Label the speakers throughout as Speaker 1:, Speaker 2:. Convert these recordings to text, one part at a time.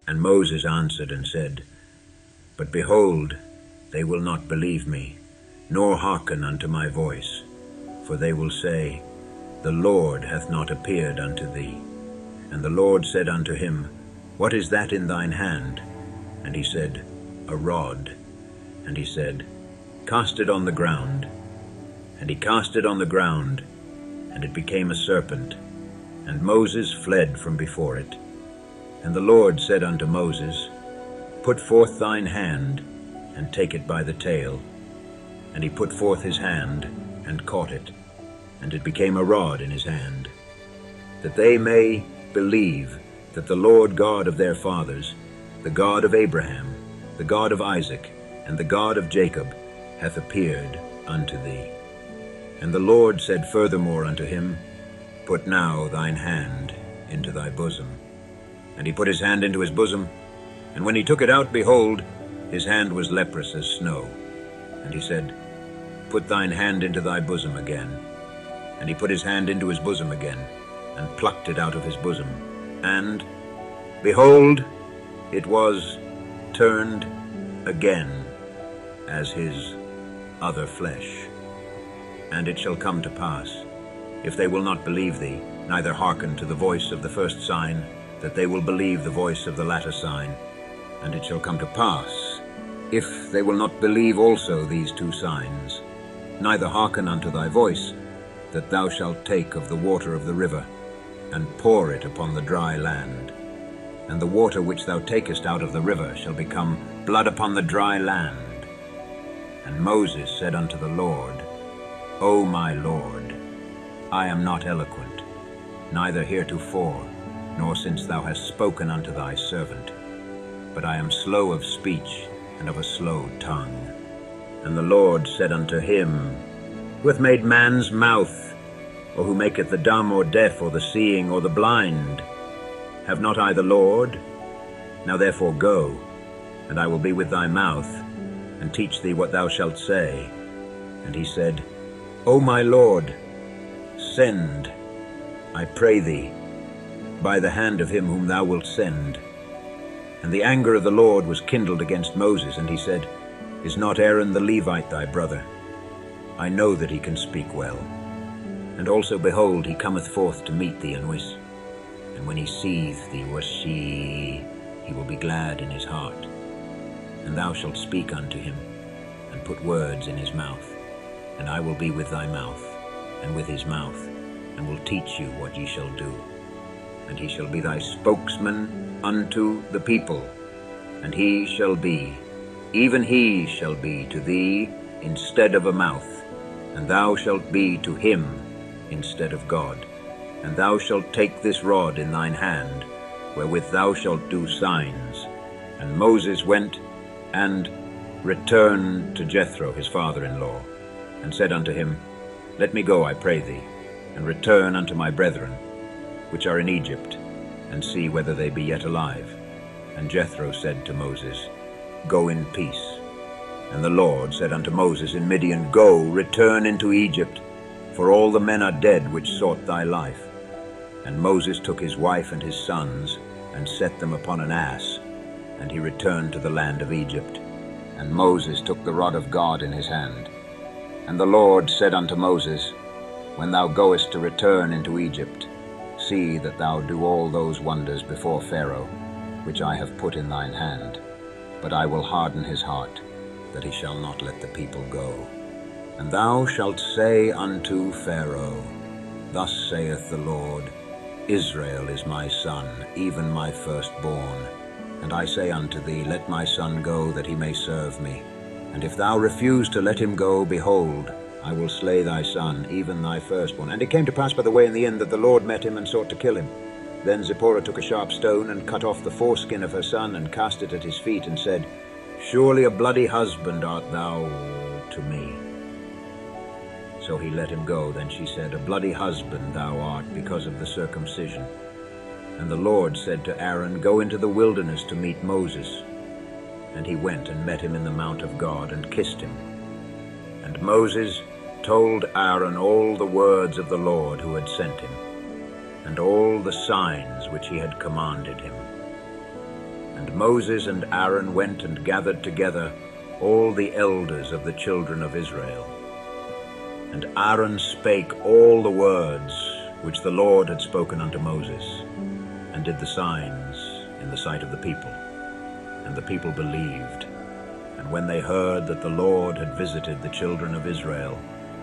Speaker 1: And Moses answered and said, But behold, they will not believe me, nor hearken unto my voice. For they will say, The Lord hath not appeared unto thee. And the Lord said unto him, What is that in thine hand? And he said, A rod. And he said, Cast it on the ground. And he cast it on the ground, and it became a serpent. And Moses fled from before it. And the Lord said unto Moses, Put forth thine hand, and take it by the tail. And he put forth his hand, and caught it, and it became a rod in his hand, that they may believe that the Lord God of their fathers, the God of Abraham, the God of Isaac, and the God of Jacob, hath appeared unto thee. And the Lord said furthermore unto him, Put now thine hand into thy bosom. And he put his hand into his bosom, and when he took it out, behold, his hand was leprous as snow. And he said, Put thine hand into thy bosom again. And he put his hand into his bosom again, and plucked it out of his bosom. And, behold, it was turned again as his other flesh. And it shall come to pass, if they will not believe thee, neither hearken to the voice of the first sign, that they will believe the voice of the latter sign. And it shall come to pass, if they will not believe also these two signs, neither hearken unto thy voice, that thou shalt take of the water of the river, and pour it upon the dry land. And the water which thou takest out of the river shall become blood upon the dry land. And Moses said unto the Lord, O my Lord, I am not eloquent, neither heretofore, nor since thou hast spoken unto thy servant, but I am slow of speech and of a slow tongue. And the Lord said unto him, Who hath made man's mouth? Or who maketh the dumb or deaf, or the seeing, or the blind? Have not I the Lord? Now therefore go, and I will be with thy mouth, and teach thee what thou shalt say. And he said, O my Lord, send, I pray thee, by the hand of him whom thou wilt send. And the anger of the Lord was kindled against Moses, and he said, Is not Aaron the Levite thy brother? I know that he can speak well. And also, behold, he cometh forth to meet thee, and when he seeth thee, he will be glad in his heart. And thou shalt speak unto him, and put words in his mouth. And I will be with thy mouth, and with his mouth, and will teach you what ye shall do. And he shall be thy spokesman unto the people, and he shall be, even he shall be to thee instead of a mouth, and thou shalt be to him instead of God. And thou shalt take this rod in thine hand, wherewith thou shalt do signs. And Moses went and returned to Jethro his father-in-law, and said unto him, Let me go, I pray thee, and return unto my brethren, which are in Egypt, and see whether they be yet alive. And Jethro said to Moses, Go in peace. And the Lord said unto Moses in Midian, Go, return into Egypt, for all the men are dead which sought thy life. And Moses took his wife and his sons, and set them upon an ass, and he returned to the land of Egypt. And Moses took the rod of God in his hand. And the Lord said unto Moses, When thou goest to return into Egypt, see that thou do all those wonders before Pharaoh, which I have put in thine hand. But I will harden his heart, that he shall not let the people go. And thou shalt say unto Pharaoh, Thus saith the Lord, Israel is my son, even my firstborn. And I say unto thee, Let my son go, that he may serve me. And if thou refuse to let him go, behold, I will slay thy son, even thy firstborn. And it came to pass by the way in the end that the Lord met him and sought to kill him. Then Zipporah took a sharp stone, and cut off the foreskin of her son, and cast it at his feet, and said, Surely a bloody husband art thou to me. So he let him go. Then she said, A bloody husband thou art, because of the circumcision. And the Lord said to Aaron, Go into the wilderness to meet Moses. And he went and met him in the mount of God, and kissed him. And Moses told Aaron all the words of the Lord who had sent him, and all the signs which he had commanded him. And Moses and Aaron went and gathered together all the elders of the children of Israel. And Aaron spake all the words which the Lord had spoken unto Moses, and did the signs in the sight of the people. And the people believed. And when they heard that the Lord had visited the children of Israel,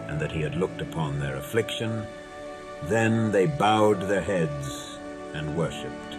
Speaker 1: and that he had looked upon their affliction, then they bowed their heads and worshipped.